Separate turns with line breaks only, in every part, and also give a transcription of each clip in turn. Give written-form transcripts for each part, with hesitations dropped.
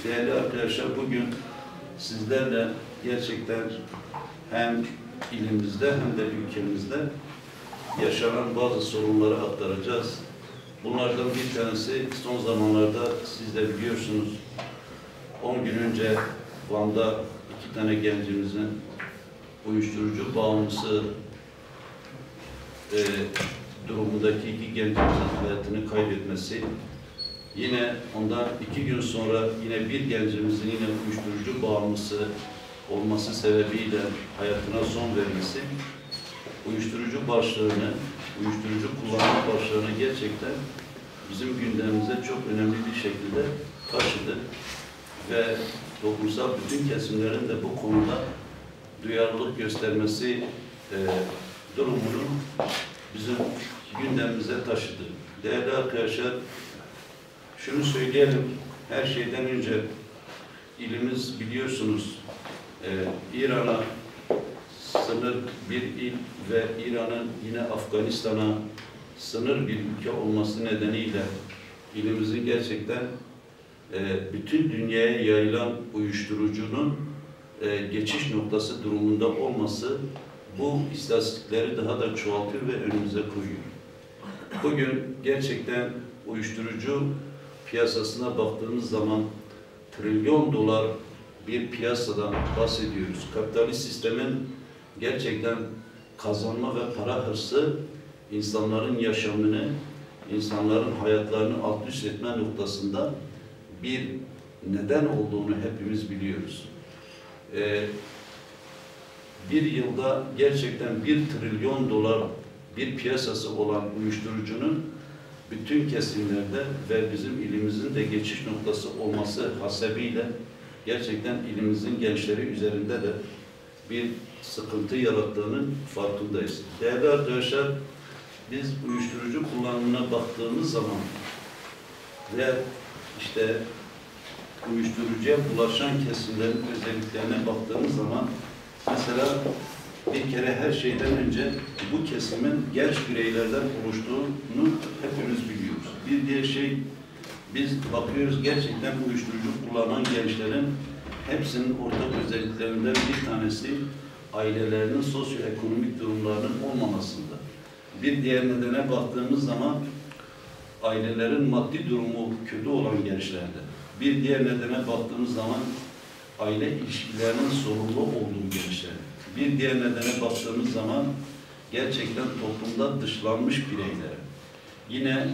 Değerli arkadaşlar, bugün sizlerle gerçekten hem ilimizde hem de ülkemizde yaşanan bazı sorunları aktaracağız. Bunlardan bir tanesi son zamanlarda siz de biliyorsunuz 10 gün önce Van'da 2 tane gencimizin uyuşturucu bağımlısı durumundaki 2 gencimizin hayatını kaybetmesi, yine ondan 2 gün sonra yine bir gencimizin yine uyuşturucu bağımlısı olması sebebiyle hayatına son vermesi, uyuşturucu başlarını, uyuşturucu kullanma başlarını gerçekten bizim gündemimize çok önemli bir şekilde taşıdı ve toplumsal bütün kesimlerin de bu konuda duyarlılık göstermesi durumunu bizim gündemimize taşıdı. Değerli arkadaşlar, şunu söyleyelim, her şeyden önce ilimiz biliyorsunuz İran'a sınır bir il ve İran'ın yine Afganistan'a sınır bir ülke olması nedeniyle ilimizin gerçekten bütün dünyaya yayılan uyuşturucunun geçiş noktası durumunda olması bu istatistikleri daha da çoğaltıyor ve önümüze koyuyor. Bugün gerçekten uyuşturucu piyasasına baktığımız zaman trilyon dolar bir piyasadan bahsediyoruz. Kapitalist sistemin gerçekten kazanma ve para hırsı insanların yaşamını, insanların hayatlarını alt üst etme noktasında bir neden olduğunu hepimiz biliyoruz. Bir yılda gerçekten 1 trilyon dolar bir piyasası olan uyuşturucunun bütün kesimlerde ve bizim ilimizin de geçiş noktası olması hasebiyle gerçekten ilimizin gençleri üzerinde de bir sıkıntı yarattığının farkındayız. Değerli arkadaşlar, biz uyuşturucu kullanımına baktığımız zaman ve işte uyuşturucuya bulaşan kesimlerin özelliklerine baktığımız zaman mesela bir kere her şeyden önce bu kesimin genç bireylerden oluştuğunu hepimiz biliyoruz. Bir diğer şey, biz bakıyoruz gerçekten uyuşturucu kullanan gençlerin hepsinin ortak özelliklerinden bir tanesi ailelerinin sosyoekonomik durumlarının olmamasında. Bir diğer nedene baktığımız zaman ailelerin maddi durumu kötü olan gençlerde. Bir diğer nedene baktığımız zaman aile ilişkilerinin sorunlu olduğu gençler. Bir diğer nedene baktığımız zaman gerçekten toplumda dışlanmış bireyler. Yine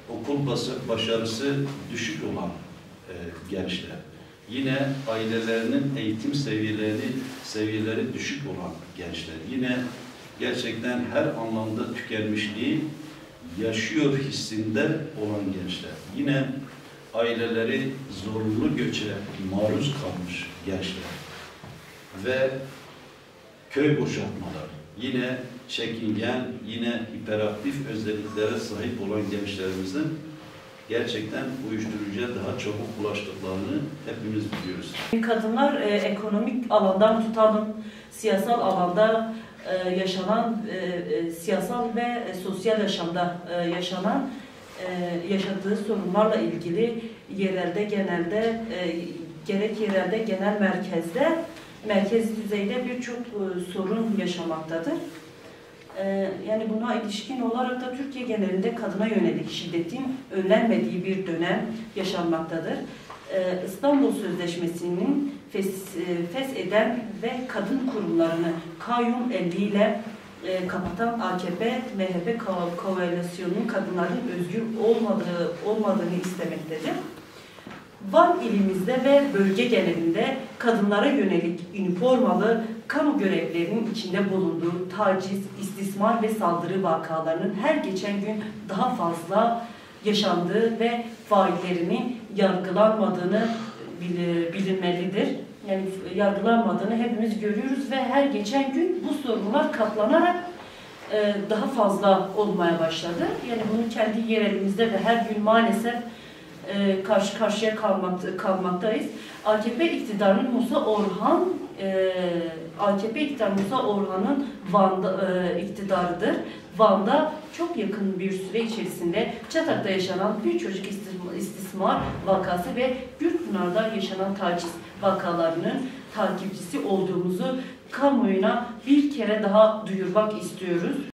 okul başarısı düşük olan gençler. Yine ailelerinin eğitim seviyeleri düşük olan gençler. Yine gerçekten her anlamda tükenmişliği yaşıyor hissinde olan gençler. Yine aileleri zorunlu göçe maruz kalmış gençler ve köy boşaltmalar, yine çekingen, yine hiperaktif özelliklere sahip olan gençlerimizin gerçekten uyuşturucuya daha çabuk ulaştıklarını hepimiz biliyoruz.
Kadınlar ekonomik alandan tutalım, siyasal alanda yaşanan, siyasal ve sosyal yaşamda yaşadığı sorunlarla ilgili yerelde genelde gerek yerelde genel merkezi düzeyde birçok sorun yaşamaktadır. Yani buna ilişkin olarak da Türkiye genelinde kadına yönelik şiddetin önlenmediği bir dönem yaşanmaktadır. İstanbul Sözleşmesi'nin fesheden ve kadın kurumlarını kayyum eliyle kapatan AKP-MHP koalisyonunun kadınların özgür olmadığını istemektedir. Van ilimizde ve bölge genelinde kadınlara yönelik üniformalı kamu görevlilerinin içinde bulunduğu taciz, istismar ve saldırı vakalarının her geçen gün daha fazla yaşandığı ve faillerinin yargılanmadığını bilinmelidir. Yani yargılanmadığını hepimiz görüyoruz ve her geçen gün bu sorunlar katlanarak daha fazla olmaya başladı. Yani bunu kendi yerelimizde de her gün maalesef karşı karşıya kalmaktayız. AKP iktidarının Musa Orhan'ın Van'da iktidarıdır. Van'da çok yakın bir süre içerisinde Çatak'ta yaşanan bir çocuk istismar vakası ve Gürpınar'da yaşanan taciz vakalarının takipçisi olduğumuzu kamuoyuna bir kere daha duyurmak istiyoruz.